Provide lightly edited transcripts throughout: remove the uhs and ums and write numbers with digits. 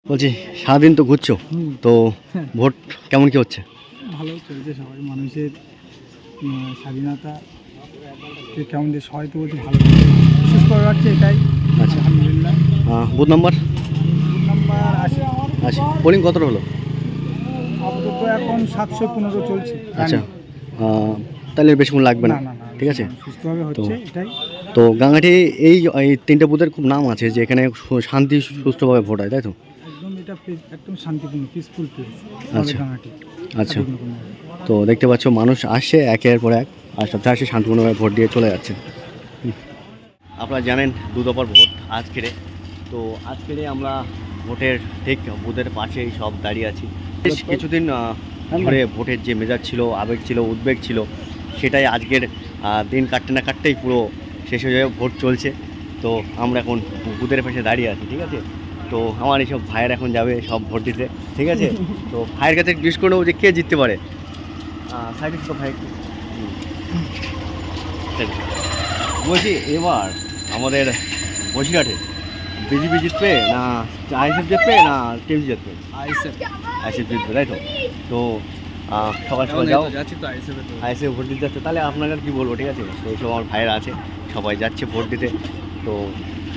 বলছি সারাদিন তো ঘুরছো, তো ভোট কেমন কি হচ্ছে? ভালো চলছে। সবাই মানুষের স্বাধীনতা কেমন যে সবাই তো বলছে ভালো সুস্থ যাচ্ছে, এটাই আচ্ছা, আলহামদুলিল্লাহ। Booth number booth number 80। আচ্ছা, পোলিং কতটা হলো? আপাতত এখন 715 চলছে। আচ্ছা, তাহলে বেশিক্ষণ লাগবে না না, না না, ঠিক আছে। সুস্থভাবে তো হচ্ছে এটাই। তো গাঙ্গাটি এই এই তিনটে বুথের খুব নাম আছে যে এখানে শান্তি সুষ্ঠুভাবে ভোট হয়, তাই তো? একদম এটা একদম শান্তিপূর্ণ পিসফুল প্লেস। আচ্ছা আচ্ছা, তো দেখতে পাচ্ছ মানুষ আসছে একের পর এক, আর সপ্তাহে আসে শান্তিপূর্ণভাবে ভোট দিয়ে চলে যাচ্ছে। আপনারা জানেন দুদফার ভোট আজকেরে, তো আজকেরে আমরা ভোটের ঠিক বুথের পাশেই সব দাঁড়িয়ে আছি। বেশ কিছুদিন ধরে ভোটের যে মেজাজ ছিল, আবেগ ছিল, উদ্বেগ ছিল, সেটাই আজকের দিন কাটতে না কাটতেই পুরো শেষ হয়ে যাবে। ভোট চলছে, তো আমরা এখন বুথের পাশে দাঁড়িয়ে আছি, ঠিক আছে। তো আমার এইসব ভাইয়ের এখন যাবে সব ভোট দিতে, ঠিক আছে। তো ভাইয়ের কাছে জিজ্ঞেস করে নেবো যে কে জিততে পারে। সাইডে তো ভাই একটু বলছি, এবার আমাদের বসিরহাটে বিজেপি জিতবে না আইএসএফ জিতবে না টিএমসি জিতবে? আইএসএফ জিতবে, তাই তো? তো সকাল সকাল যাও, আইএসএফ ভোট দিতে যাচ্ছে, তাহলে আপনাকে আর কি বলবো, ঠিক আছে। তো এইসব আমার ভাইয়েরা আছে, সবাই যাচ্ছে ভোট দিতে। তো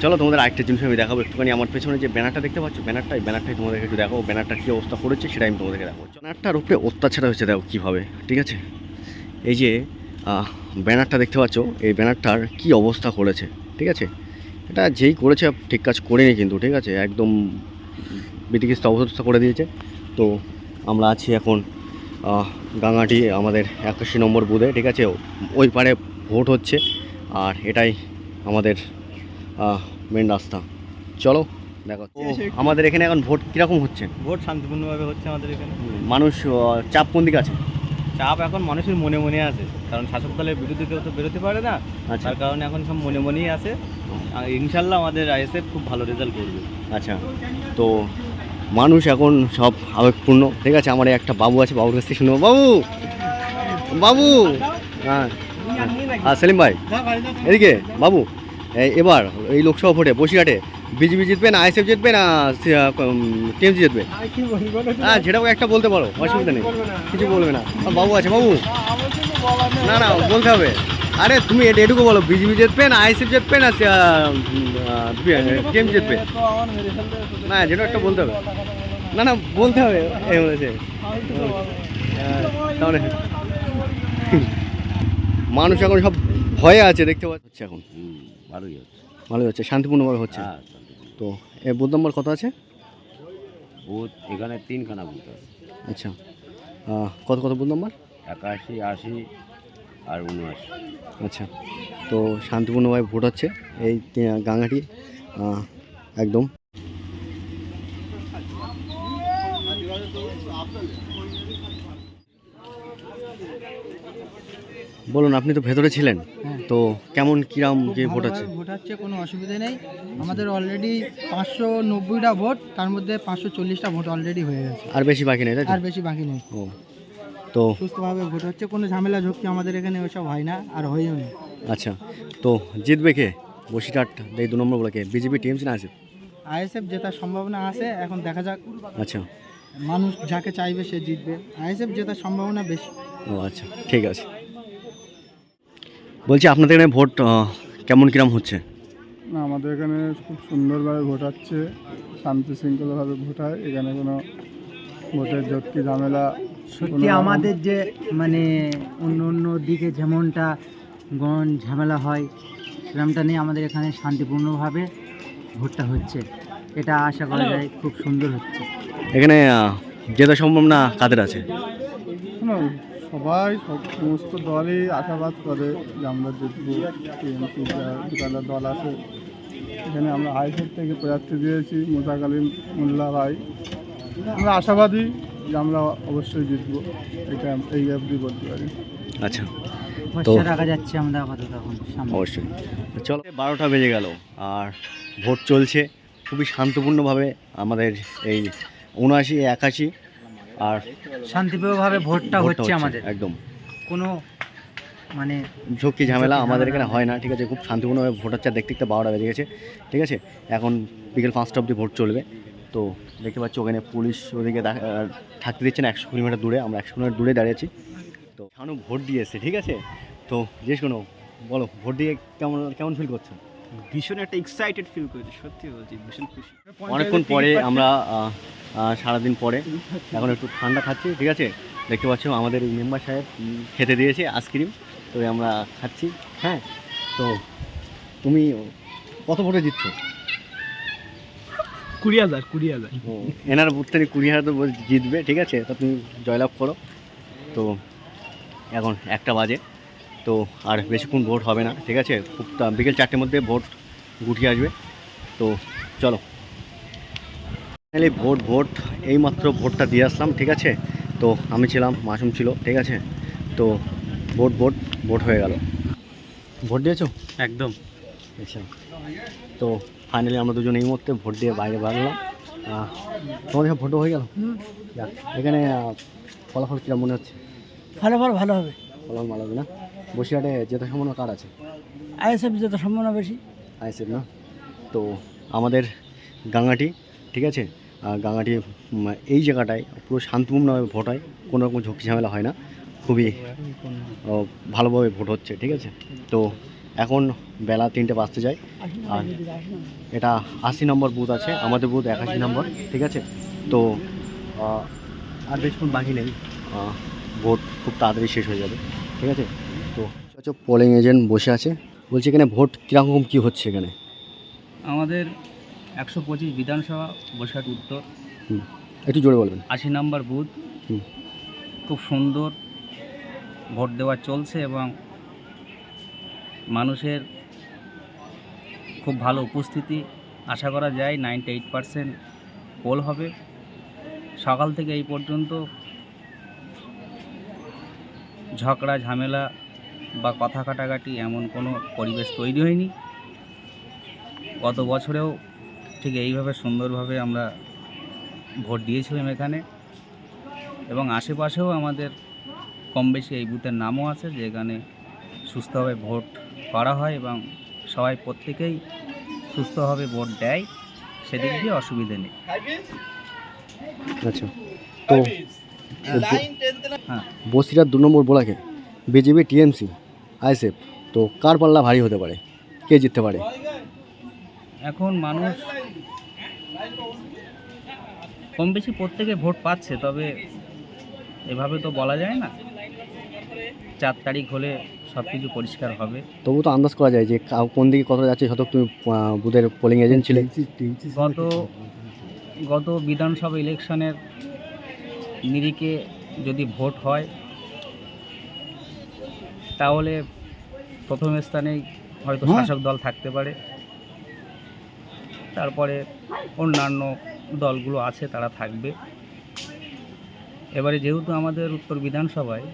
চলো তোমাদের আরেকটা জিনিস আমি দেখাবো একটুখানি। আমার পেছনে যে ব্যানারটা দেখতে পাচ্ছ, ব্যানারটাই তোমাদেরকে একটু দেখো। ব্যানারটার কী অবস্থা করেছে সেটাই আমি তোমাদেরকে দেখাবো। ব্যানারটার উপরে অত্যাচার হয়েছে, দেখো কীভাবে, ঠিক আছে। এই যে ব্যানারটা দেখতে পাচ্ছ, এই ব্যানারটার কি অবস্থা করেছে, ঠিক আছে। এটা যেই করেছে ঠিক কাজ করেনি কিন্তু, ঠিক আছে, একদম বিধিকিস্ত অবস্থা করে দিয়েছে। তো আমরা আছি এখন গাঙ্গাটি আমাদের 81 নম্বর বুথে, ঠিক আছে। ওই পারে ভোট হচ্ছে, আর এটাই আমাদের মেন রাস্তা। চলো দেখো তো আমাদের এখানে এখন ভোট কীরকম হচ্ছে। ভোট শান্তিপূর্ণভাবে হচ্ছে আমাদের এখানে। মানুষ চাপ কোন দিকে আছে? চাপ এখন মানুষের মনে মনে আছে, কারণ শাসক দলের বিরুদ্ধে কেউ তো বেরোতে পারে না। আচ্ছা, তার কারণে এখন সব মনে মনেই আছে। আর ইনশাল্লাহ আমাদের আইএসএফ খুব ভালো রেজাল্ট করবে। আচ্ছা, তো মানুষ এখন সব আবেগপূর্ণ, ঠিক আছে। আমার একটা বাবু আছে, বাবুর কাছ থেকে শুনবো। বাবু বাবু হ্যাঁ হ্যাঁ, সেলিম ভাই এদিকে। বাবু, এবার এই লোকসভা ভোটে বসিরহাটে বিজেপি জিতবে না আইএসএফ জিতবে না টিএমসি জিতবে? হ্যাঁ, যেটাও একটা বলতে পারো, অসুবিধা নেই, কিছু বলবে না। বাবু আছে, বাবু না না বলতে হবে। আরে তুমি এটুকু বলো, বিজেপি জিতবে না আইএসএফ জিতবে না টিএমসি জিতবে? না, যেটা একটা বলতে হবে। না না বলতে হবে, এই বলেছে। তাহলে মানুষ এখন সব ভয়ে আছে, দেখতে পাচ্ছে এখন। ভালোই হচ্ছে, ভালোই হচ্ছে, শান্তিপূর্ণভাবে হচ্ছে। তো এ বুথ নম্বর কত আছে? বুথ এখানে 3খানা বুথ আছে। আচ্ছা, কত কত বুথ নম্বর? 81, 80 আর 79। আচ্ছা, তো শান্তিপূর্ণভাবে ভোট হচ্ছে এই গাঙ্গাটি একদম। বলুন, আপনি তো ভেতরে ছিলেন, তো কেমন কিরাম যে ভোট আছে? ভোট হচ্ছে, কোনো অসুবিধা নেই। আমাদের অলরেডি 590টা ভোট, তার মধ্যে 540টা ভোট অলরেডি হয়ে গেছে। আর বেশি বাকি নেই, তাই তো? আর বেশি বাকি নেই। ও, তো সুস্থভাবে ভোট হচ্ছে, কোনো ঝামেলা ঝক্কি আমাদের এখানে ওইসব হয় না, আর হয়েও না। আচ্ছা, তো জিতবে কে বসিরহাট এই 2 নম্বর বলে, কে বিজেপি টিএমসি না আইএসএফ? আইএসএফ জেতার সম্ভাবনা আছে, এখন দেখা যাক। আচ্ছা, মানুষ যাকে চাইবে সে জিতবে। আইএসএফ জেতার সম্ভাবনা বেশি। ও আচ্ছা, ঠিক আছে। বলছি আপনাদের এখানে ভোট কেমন কিরাম হচ্ছে? না, আমাদের এখানে খুব সুন্দরভাবে ভোট হচ্ছে, শান্তি শৃঙ্খলাভাবে ভোট হয়। এখানে কোনো ভোটের ঝক্কি ঝামেলা সত্যি আমাদের যে মানে অন্য অন্য দিকে যেমনটা ঝামেলা হয়, সেরকমটা নেই। আমাদের এখানে শান্তিপূর্ণভাবে ভোটটা হচ্ছে, এটা আশা করা যায় খুব সুন্দর হচ্ছে। এখানে জেতার সম্ভাবনা কাদের আছে? সবাই সমস্ত দলই আশাবাদ করে যে আমরা জিতবো। টিএমসি দুটা দল আছে এখানে। আমরা আইএসএফ থেকে প্রার্থী দিয়েছি মোশাক আলী মোল্লা ভাই। আমরা আশাবাদী যে আমরা অবশ্যই জিতবো, এটা এই অবধি বলতে পারি। আচ্ছা, তো রাখা যাচ্ছে আমরা আপাতত এখন সামনে। অবশ্যই। চলো, 12টা বেজে গেল আর ভোট চলছে খুবই শান্তপূর্ণভাবে। আমাদের এই 79, 81 আর শান্তিপ্রিয়ভাবে ভোটটা হচ্ছে আমাদের, একদম কোনো মানে ঝক্কি ঝামেলা আমাদের এখানে হয় না, ঠিক আছে। খুব শান্তিপূর্ণভাবে ভোট হচ্ছে। দেখতে দেখতে 12টা বেজে গেছে, ঠিক আছে। এখন বিকেল 5টা অবধি ভোট চলবে। তো দেখতে পাচ্ছি ওখানে পুলিশ ওদিকে থাকতে দিচ্ছে না, 100 কিলোমিটার দূরে, আমরা 100 কিলোমিটার দূরে দাঁড়িয়ে আছি। তো এখনও ভোট দিয়ে এসছে, ঠিক আছে। তো জিজ্ঞেস কোনো বলো, ভোট দিয়ে কেমন কেমন ফিল করছো? ভীষণ একটা এক্সাইটেড ফিল করেছি, সত্যি বলছি ভীষণ খুশি। অনেকক্ষণ পরে আমরা সারাদিন পরে এখন একটু ঠান্ডা খাচ্ছি, ঠিক আছে। দেখতে পাচ্ছ আমাদের মেম্বার সাহেব খেতে দিয়েছে আইসক্রিম, তো আমরা খাচ্ছি। হ্যাঁ, তো তুমি কত ভোটে জিতছো? 20,000 ও, এনার বুথ থেকে 20,000 তো জিতবে, ঠিক আছে। তো তুমি জয়লাভ করো। তো এখন 1টা বাজে, তো আর বেশিক্ষণ ভোট হবে না, ঠিক আছে। খুব বিকেল 4টের মধ্যে ভোট গুটিয়ে আসবে। তো চলো, ভোট এইমাত্র ভোটটা দিয়ে আসলাম, ঠিক আছে। তো আমি ছিলাম, মাসুম ছিল, ঠিক আছে। তো ভোট হয়ে গেল। ভোট দিয়েছো? একদম। আচ্ছা, তো ফাইনালি আমরা দুজন এই মুহূর্তে ভোট দিয়ে বাইরে বাড়লাম। তোমাদের সব ভোটও হয়ে গেল? যাক, এখানে ফলাফল কীরকম মনে হচ্ছে? ফলাফল ভালো হবে। ফলাফল ভালো হবে না? বসিরহাটে জেতার সম্ভাবনা কার আছে? আইএসএফ জেতার সম্ভাবনা বেশি। আইএসএফ না? তো আমাদের গাঙ্গাটি, ঠিক আছে, গাঙ্গাটি এই জায়গাটায় পুরো শান্তিপূর্ণভাবে ভোট হয়, কোনো রকম ঝুঁকি ঝামেলা হয় না, খুবই ভালোভাবে ভোট হচ্ছে, ঠিক আছে। তো এখন বেলা 3টে বাজতে যায়, আর এটা 80 নম্বর বুথ আছে, আমাদের বুথ 81 নম্বর, ঠিক আছে। তো আর বেশিক্ষণ বাকি নেই, ভোট খুব তাড়াতাড়ি শেষ হয়ে যাবে, ঠিক আছে। তো পোলিং এজেন্ট বসে আছে, বলছে এখানে ভোট কীরকম কী হচ্ছে এখানে? আমাদের 125 বিধানসভা, বসিরহাট উত্তর, একটু জোরে বলবেন। 80 নম্বর বুথ। খুব সুন্দর ভোট দেওয়া চলছে এবং মানুষের খুব ভালো উপস্থিতি আশা করা যায়। 98% পোল হবে। সকাল থেকে এই পর্যন্ত ঝগড়া ঝামেলা বা কথা কাটাকাটি এমন কোনো পরিবেশ তৈরি হয়নি। গত বছরেও ঠিক এইভাবে সুন্দরভাবে আমরা ভোট দিয়েছিলাম এখানে, এবং আশেপাশেও আমাদের কম বেশি এই বুথের নামও আছে, যে এখানে সুস্থভাবে ভোট করা হয় এবং সবাই প্রত্যেকেই সুস্থভাবে ভোট দেয়, সেদিক দিয়ে অসুবিধে নেই। আচ্ছা, তো হ্যাঁ, বসিরহাট 2 নম্বর ব্লকে বিজেপি, টিএমসি, আইএসএফ, তো কার পাল্লা ভারী হতে পারে? কে জিততে পারে? এখন মানুষ কম বেশি প্রত্যেকে ভোট পাচ্ছে, তবে এভাবে তো বলা যায় না। 4 তারিখ হলে সব কিছু পরিষ্কার হবে। তবু তো আন্দাজ করা যায় যে কোন দিকে কতটা যাচ্ছে, শতক তুমি বুথের পোলিং এজেন্ট ছিলে। গত বিধানসভা ইলেকশনের নিরিখে যদি ভোট হয়, তাহলে প্রথম স্থানেই হয়তো শাসক দল থাকতে পারে, তারপরে অন্যান্য দলগুলো আছে তারা থাকবে। এবারে যেহেতু আমাদের উত্তর বিধানসভায়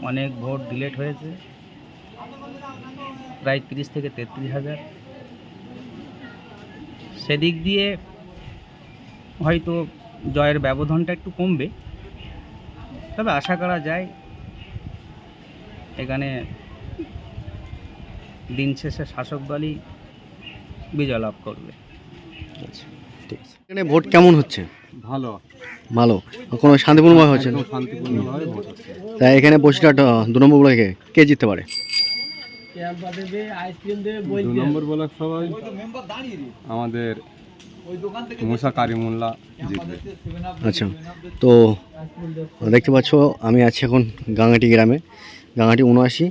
অনেক ভোট ডিলেট হয়েছে, প্রায় 30 থেকে 33 হাজার, সেদিক দিয়ে হয়তো জয়ের ব্যবধানটা একটু কমবে। তবে আশা করা যায় এখানে দিন শেষে শাসক দলই বিজয় লাভ করবে। আচ্ছা, ঠিক আছে। এখানে ভোট কেমন হচ্ছে? ভালো, ভালো, কোনো শান্তিপূর্ণভাবে হচ্ছে? শান্তিপূর্ণভাবে ভোট হচ্ছে। তাই এখানে বসিরহাট 2 নম্বর ব্লকে কে জিততে পারে? 2 নম্বর ব্লক সবাই আমাদের মুসা কারিমুল্লাহ জিতবে। আচ্ছা, তো দেখতে পাচ্ছ আমি আছি এখন গাঙ্গাটি গ্রামে। গাঙ্গাটি 79,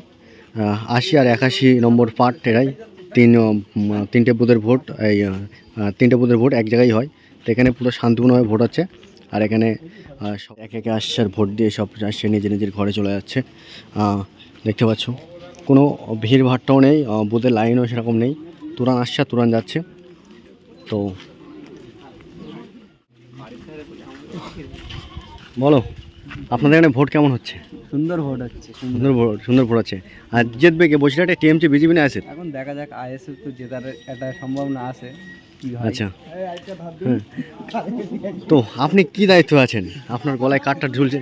80 আর 81 নম্বর পার্ট, এরাই 3টে বুথের ভোট। এই 3টে বুথের ভোট এক জায়গায় হয়। তো এখানে পুরো শান্তিপূর্ণভাবে ভোট হচ্ছে, আর এখানে সব একে একে আসছে, আর ভোট দিয়ে সব আসছে, নিজের নিজের ঘরে চলে যাচ্ছে। দেখতে পাচ্ছ কোনো ভিড় ভাট্টাও নেই, বুথের লাইনও সেরকম নেই, তুরান আসছে আর তুরান যাচ্ছে। তো বলো, আপনাদের এখানে ভোট কেমন হচ্ছে? সুন্দর ভোট হচ্ছে। সুন্দর ভোট হচ্ছে। আর জিতবে কে বসিরহাটে, টিএমসি, বিজেপি না আইএসএফ? এখন দেখা যাক, আইএসএফ তো জেতার একটা সম্ভাবনা আছে। আচ্ছা, তো আপনি কি দায়িত্ব আছেন? আপনার গলায় কাঠটা ঝুলছে,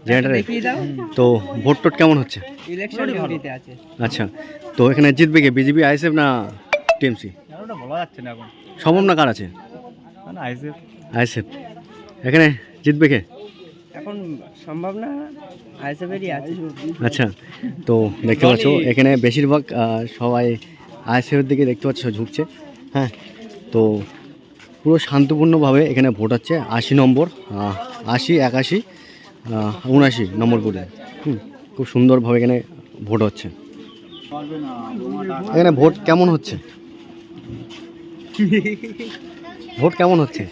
জেনারেটারে। তো ভোট টোট কেমন হচ্ছে? ইলেকশন ডিউটিতে আছে। আচ্ছা, তো এখানে জিতবে কে, বিজেপি, আইএসএফ না টিএমসি? বলা যাচ্ছে না এখন। সম্ভাবনা কার আছে? আইএসএফ। এখানে জিতবে কে? এখন সম্ভব না, আইএসএফেরই আছে। আচ্ছা, তো দেখতে পাচ্ছ এখানে বেশিরভাগ সবাই আইএসএফের দিকে দেখতে পাচ্ছ ঝুঁকছে। হ্যাঁ, তো পুরো শান্তপূর্ণভাবে এখানে ভোট হচ্ছে। 80 নম্বর, 80, 81, 79 নম্বর বুথে। খুব সুন্দরভাবে এখানে ভোট হচ্ছে। এখানে ভোট কেমন হচ্ছে? ভোট কেমন হচ্ছে?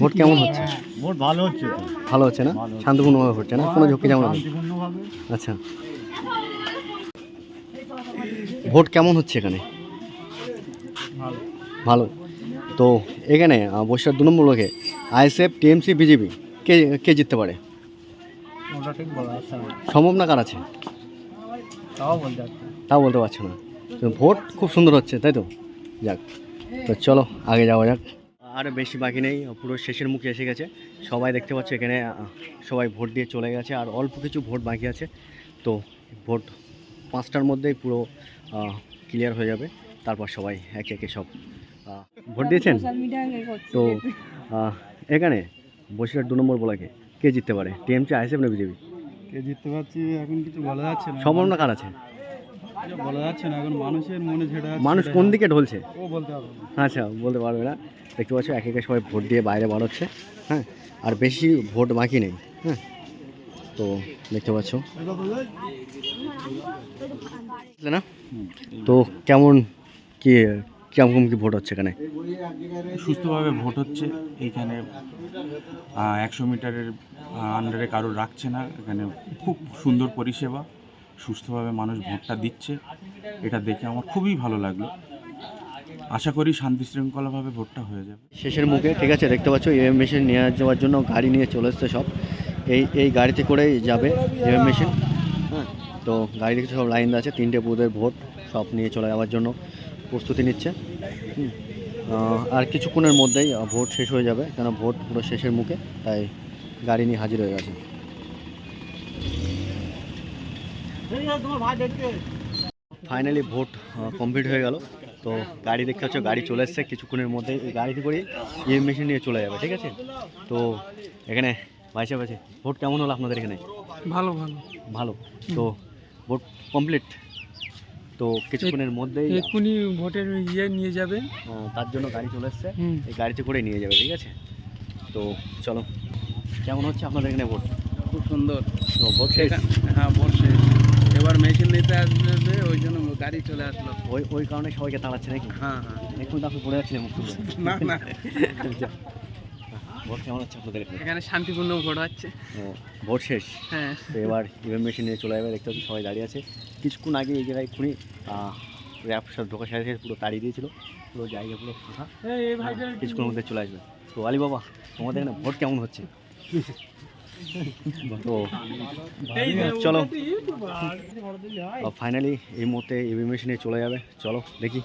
ভোট কেমন হচ্ছে? ভোট ভালো হচ্ছে, ভালো হচ্ছে না? শান্তপূর্ণভাবে হচ্ছে না? কোনো ঝুঁকি যেমন? আচ্ছা, ভোট কেমন হচ্ছে এখানে? ভালো। তো এখানে বর্ষার 2 নম্বর ব্লকে আইএসএফ, টিএমসি, বিজেপি কে কে জিততে পারে? সম্ভব না কার আছে? তাও বলতে পারছো না। তো ভোট খুব সুন্দর হচ্ছে, তাই তো? যাক, তো চলো আগে যাওয়া যাক। আর বেশি বাকি নেই, পুরো শেষের মুখে এসে গেছে। সবাই দেখতে পাচ্ছে এখানে সবাই ভোট দিয়ে চলে গেছে, আর অল্প কিছু ভোট বাকি আছে। তো ভোট 5টার মধ্যেই পুরো ক্লিয়ার হয়ে যাবে। তারপর সবাই একে একে সব ভোট দিয়েছেন। তো এখানে বসিরহাট 2 নম্বর ব্লকে কে জিততে পারে? টিএমসি, আইএসএফ না বিজেপি? কে জিততে পারছি এখন কিছু বলা যাচ্ছে না, সম্ভাবনা কার আছে? বলা যাচ্ছে না, এখন মানুষের মনে যেটা আছে মানুষ কোন দিকে ঢলছে? ও বলতে হবে না। আচ্ছা, বলতে পারবে না। দেখতে পাচ্ছ একে একে সবাই ভোট দিয়ে বাইরে বার হচ্ছে। হ্যাঁ, আর বেশি ভোট বাকি নেই। হ্যাঁ, তো দেখতে পাচ্ছ না? তো কেমন কি কেমন কি ভোট হচ্ছে এখানে? সুস্থভাবে ভোট হচ্ছে এইখানে। 100 মিটারের আন্ডারে কারোর রাখছে না, এখানে খুব সুন্দর পরিষেবা, সুস্থভাবে মানুষ ভোটটা দিচ্ছে। এটা দেখে আমার খুবই ভালো লাগলো। আশা করি শান্তি শৃঙ্খলাভাবে ভোটটা হয়ে যাবে। শেষের মুখে ঠিক আছে, দেখতে পাচ্ছ ইভিএম মেশিন নিয়ে যাওয়ার জন্য গাড়ি নিয়ে চলে এসছে সব। এই গাড়িতে করেই যাবে ইভিএম মেশিন। হ্যাঁ, তো গাড়ি থেকে সব লাইন আছে, 3টে বুথের ভোট সব নিয়ে চলে যাওয়ার জন্য প্রস্তুতি নিচ্ছে। আর কিছুক্ষণের মধ্যেই ভোট শেষ হয়ে যাবে, কেন ভোট পুরো শেষের মুখে, তাই গাড়ি নিয়ে হাজির হয়ে গেছে। ফাইনালি ভোট কমপ্লিট হয়ে গেল। তো গাড়ি দেখতে পাচ্ছ, গাড়ি চলে এসছে কিছুক্ষণের মধ্যে। এই গাড়িতে করে ইভিএম মেশিন নিয়ে চলে যাবে, ঠিক আছে? তো এখানে ভাই সাহেব আছে। ভোট কেমন হলো আপনাদের এখানে? ভালো ভালো ভালো। তো ভোট কমপ্লিট, তো কিছুক্ষণের মধ্যেই এক্ষুনি ভোটের নিয়ে যাবে, তার জন্য গাড়ি চলে এসছে। এই গাড়িতে করে নিয়ে যাবে, ঠিক আছে? তো চলো, কেমন হচ্ছে আপনাদের এখানে ভোট? খুব সুন্দর। তো ভোট শেষ? হ্যাঁ, ভোট শেষ। এবার মেশিন নিতে আসবে, ওই জন্য গাড়ি চলে আসলো। ওই কারণে সবাইকে তাড়াচ্ছে নাকি? হ্যাঁ, এখন তো আপনি পড়ে যাচ্ছিলেন মুখ তুলে। না না, ভোট কেমন হচ্ছে আপনাদের এখানে? এখানে শান্তিপূর্ণ ভোট হচ্ছে। ভোট শেষ। হ্যাঁ, তো এবার ইভিএম মেশিন নিয়ে চলে যাবে। দেখতে পাচ্ছি সবাই দাঁড়িয়ে আছে। কিছুক্ষণ আগে এই জায়গায় এক্ষুনি র্যাব সব ঢোকার সাথে সাথে পুরো তাড়িয়ে দিয়েছিল, পুরো জায়গা পুরো ফাঁকা। কিছুক্ষণের মধ্যে চলে আসবে। তো আলী বাবা, তোমাদের এখানে ভোট কেমন হচ্ছে? তো চলো, ফাইনালি এই মুহূর্তে ইভিএম মেশিনে চলে যাবে। চলো দেখি।